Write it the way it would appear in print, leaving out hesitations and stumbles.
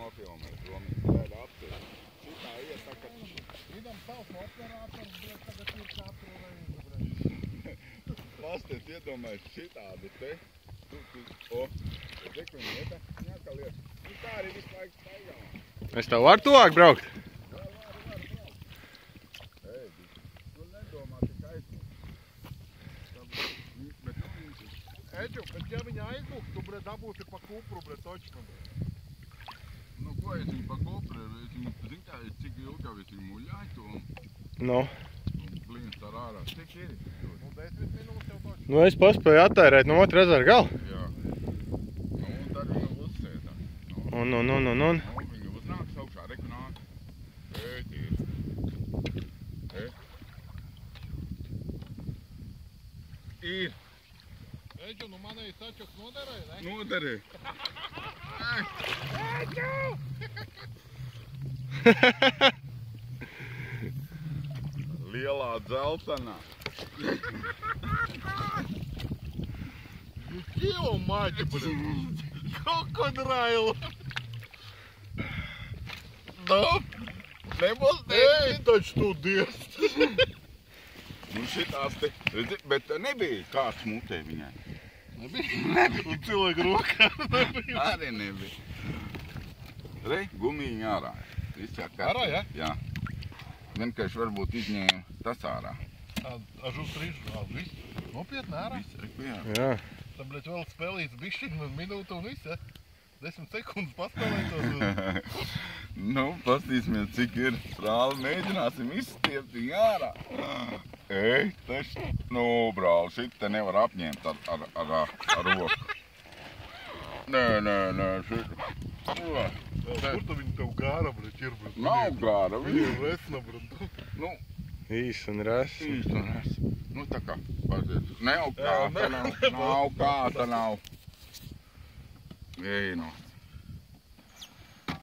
nofilmēt, domāju, vēd apsīt. Šitā iet tā, ka... Idam savs operators, bļet, tagad ir katru reizi, bļet. Pasties, iedomājies šitādu te. O, dek viņi ieta, ņākā lieta. Nu tā arī visu laiku staigā. Es tev varu tuvāk braukt? Ej, nu nedomā tik aizmūs. Eģu, bet ja viņa aizlūk, tu, bļet, dabūsi pa kupru, bļet, točno, bļet. Nu ko, es viņu pa kopru, es viņu, zin kā, cik ilgi jau es viņu muļāju to. Nu. Un blīns ar ārā. Cik ir? Nu, 10 minūtes jau točno. Nu, es paspēju attērēt no otra ezera gala. Jā. Nu, un tad viņu uzsēdā. Un. Nu, viņu uznāk saukšā, reku nāk. Ej, tīri. Ej. Ir. Eģu, nu manēji sačuks noderēja, ne? Noderēja. Eģu! Lielā dzeltenā. Kilo maģi, bļet. Krokodrailu. Nu, nebūs Ej, taču tu dirst. Nu šitās te, redzi, bet nebija kāds mutē viņai. Nebija? Un cilvēku rokā nebija. Arī nebija. Re, gumīņa ārā. Viss jā kārtībā. Ārā, ja? Jā. Vienkārši varbūt izņēma tas ārā. Ažu trīšu, viss. Nopietni ārā. Viss, reku, jā. Jā. Tad, bļet, vēl spēlīts bišķiņ uz minūtu un viss, ja? 10 sekundes paspēlētos. Nu, pastīsimies, cik ir. Brāli, mēģināsim izstiept viņu ārā. Ej, taču, nu, brāli, šit te nevar apņemt ar roku. Nē, šit. Kur tu viņu tev gāra, bļet, ir, bļet? Nav gāra, Viņa ir resna, bļet. Nu, Īs un res. īsti un es. Nu, tā kā, paziet. Nav kāta nav. Nav kāta nav. Ej, nu.